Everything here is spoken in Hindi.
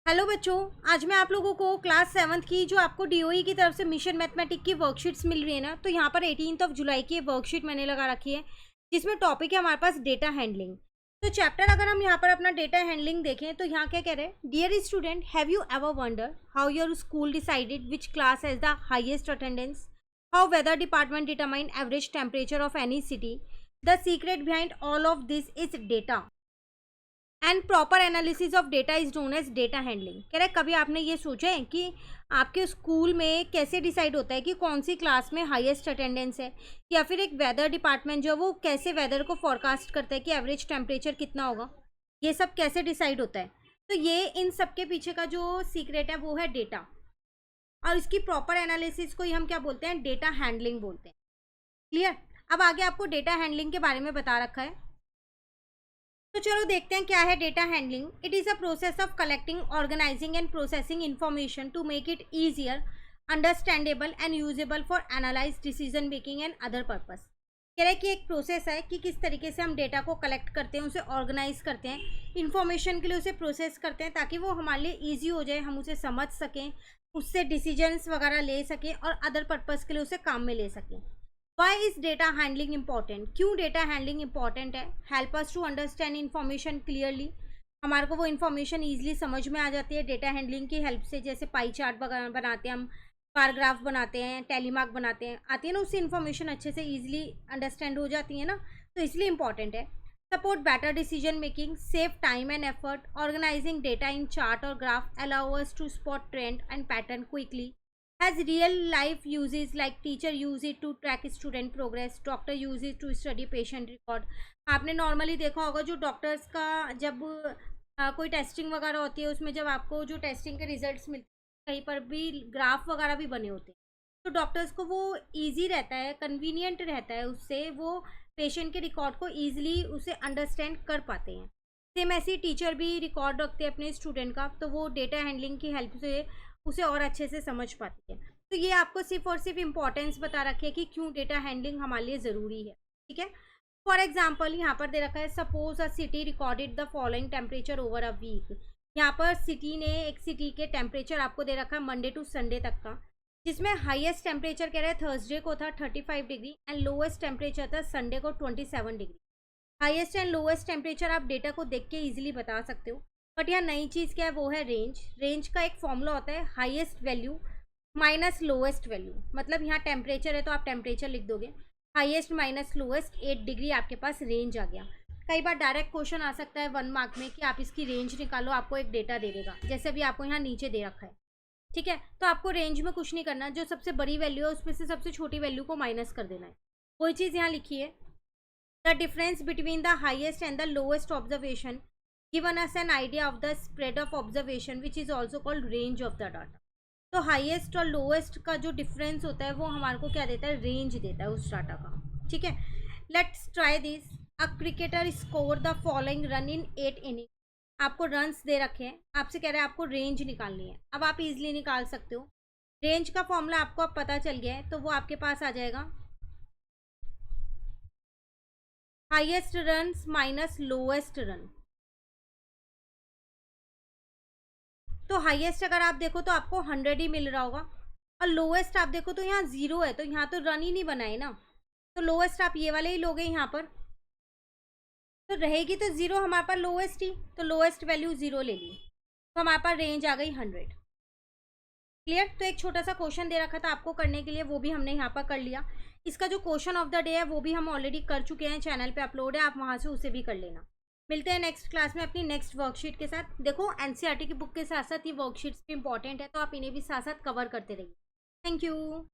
हेलो बच्चों, आज मैं आप लोगों को क्लास 7th की जो आपको डीओई की तरफ से मिशन मैथमेटिक की वर्कशीट्स मिल रही है ना, तो यहाँ पर 18 जुलाई की वर्कशीट मैंने लगा रखी है जिसमें टॉपिक है हमारे पास डेटा हैंडलिंग। तो चैप्टर अगर हम यहाँ पर अपना डेटा हैंडलिंग देखें तो यहाँ क्या कह रहे हैं, dear student, have you ever wonder how your school decided which class has the highest attendance, how weather department determine average temperature of any city, the secret behind all of this is data and proper analysis of data is known as data handling. कह रहे कभी आपने ये सोचा है कि आपके स्कूल में कैसे डिसाइड होता है कि कौन सी क्लास में हाईएस्ट अटेंडेंस है, या फिर एक वेदर डिपार्टमेंट जो वो कैसे वेदर को फोरकास्ट करता है कि एवरेज टेम्परेचर कितना होगा, ये सब कैसे डिसाइड होता है। तो ये इन सब के पीछे का जो सीक्रेट है वो है डेटा, और इसकी प्रॉपर एनालिसिस को ही हम क्या बोलते हैं, डेटा हैंडलिंग बोलते हैं। क्लियर। अब आगे आपको डेटा हैंडलिंग के बारे में बता रखा है, तो चलो देखते हैं क्या है data handling. It is a process of collecting, organising and processing information to make it easier, understandable and usable for analyse, decision making and other purpose. कह रहे हैं कि एक प्रोसेस है कि किस तरीके से हम डेटा को कलेक्ट करते हैं, उसे ऑर्गेनाइज करते हैं, इन्फॉर्मेशन के लिए उसे प्रोसेस करते हैं ताकि वो हमारे लिए ईजी हो जाए, हम उसे समझ सकें, उससे डिसीजंस वगैरह ले सकें और अदर पर्पज़ के लिए उसे काम में ले सकें। Why is data handling important? क्यों डेटा हैंडलिंग इंपॉर्टेंट है? Help us to understand information clearly, हमारे को वो इन्फॉर्मेशन ईजिली समझ में आ जाती है डेटा हैंडलिंग की हेल्प से। जैसे पाई चार्ट बनाते हैं हम, बार ग्राफ बनाते हैं, टेलीमार्क बनाते हैं, आती है ना, उससे इन्फॉर्मेशन अच्छे से ईजिली अंडरस्टैंड हो जाती है ना, तो इसलिए इंपॉर्टेंट है। Support better decision making, save time and effort, organizing data in chart और graph allow us to spot trend and pattern quickly, has real life uses like teacher use it to track student progress, doctor use it to study patient record। आपने नॉर्मली देखा होगा जो डॉक्टर्स का जब कोई टेस्टिंग वगैरह होती है उसमें जब आपको जो टेस्टिंग के रिजल्ट्स मिलते हैं कहीं पर भी ग्राफ वगैरह भी बने होते हैं, तो डॉक्टर्स को वो इजी रहता है, कन्वीनियंट रहता है, उससे वो पेशेंट के रिकॉर्ड को ईजिली उसे अंडरस्टैंड कर पाते हैं। सेम ऐसे टीचर भी रिकॉर्ड रखते हैं अपने स्टूडेंट का, तो वो डेटा हैंडलिंग की हेल्प से उसे और अच्छे से समझ पाती है। तो ये आपको सिर्फ और सिर्फ इम्पोर्टेंस बता रखी है कि क्यों डेटा हैंडलिंग हमारे लिए ज़रूरी है। ठीक है। फॉर एग्जाम्पल यहाँ पर दे रखा है, suppose a city recorded the following temperature over a week. यहाँ पर सिटी ने, एक सिटी के टेम्परेचर आपको दे रखा है मंडे टू संडे तक का, जिसमें हाईएस्ट टेम्परेचर कह रहे हैं थर्सडे को था 35 डिग्री एंड लोएस्ट टेम्परेचर था संडे को 27 degree. Highest and lowest temperature आप डेटा को देख के ईजिली बता सकते हो, बट यहाँ नई चीज़ क्या है, वो है रेंज। रेंज का एक फॉर्मूला होता है, highest value minus lowest value. मतलब यहाँ टेम्परेचर है तो आप टेम्परेचर लिख दोगे, हाईएस्ट माइनस लोएस्ट 8 डिग्री आपके पास रेंज आ गया। कई बार डायरेक्ट क्वेश्चन आ सकता है 1 मार्क में कि आप इसकी रेंज निकालो, आपको एक डेटा दे देगा, जैसे अभी आपको यहाँ नीचे दे रखा है। ठीक है, तो आपको रेंज में कुछ नहीं करना, जो सबसे बड़ी वैल्यू है उसमें से सबसे छोटी वैल्यू को माइनस कर देना है। वही चीज़ यहाँ लिखी है, the difference between the highest and the lowest observation given us an idea of the spread of observation which is also called range of the data। तो हाईएस्ट और लोएस्ट का जो डिफरेंस होता है वो हमारे को क्या देता है, रेंज देता है उस डाटा का। ठीक है, let's try this. A cricketer score the following run in 8 inning. आपको रन्स दे रखे हैं, आपसे कह रहे हैं आपको रेंज निकालनी है। अब आप इजीली निकाल सकते हो, रेंज का फॉर्मूला आपको अब पता चल गया है, तो वो आपके पास आ जाएगा highest runs minus lowest run. तो हाईएस्ट अगर आप देखो तो आपको 100 ही मिल रहा होगा, और लोएस्ट आप देखो तो यहाँ 0 है, तो यहाँ तो रन ही नहीं बनाए ना, तो लोएस्ट आप ये वाले ही लोगे यहाँ पर, तो रहेगी तो 0 हमारे पास लोएस्ट ही, तो लोएस्ट वैल्यू 0 ले ली, तो हमारे पास रेंज आ गई 100। क्लियर। तो एक छोटा सा क्वेश्चन दे रखा था आपको करने के लिए, वो भी हमने यहाँ पर कर लिया। इसका जो क्वेश्चन ऑफ द डे है वो भी हम ऑलरेडी कर चुके हैं, चैनल पे अपलोड है, आप वहाँ से उसे भी कर लेना। मिलते हैं नेक्स्ट क्लास में अपनी नेक्स्ट वर्कशीट के साथ। देखो एनसीईआरटी की बुक के साथ साथ ये वर्कशीट्स भी इंपॉर्टेंट है, तो आप इन्हें भी साथ साथ कवर करते रहिए। Thank you.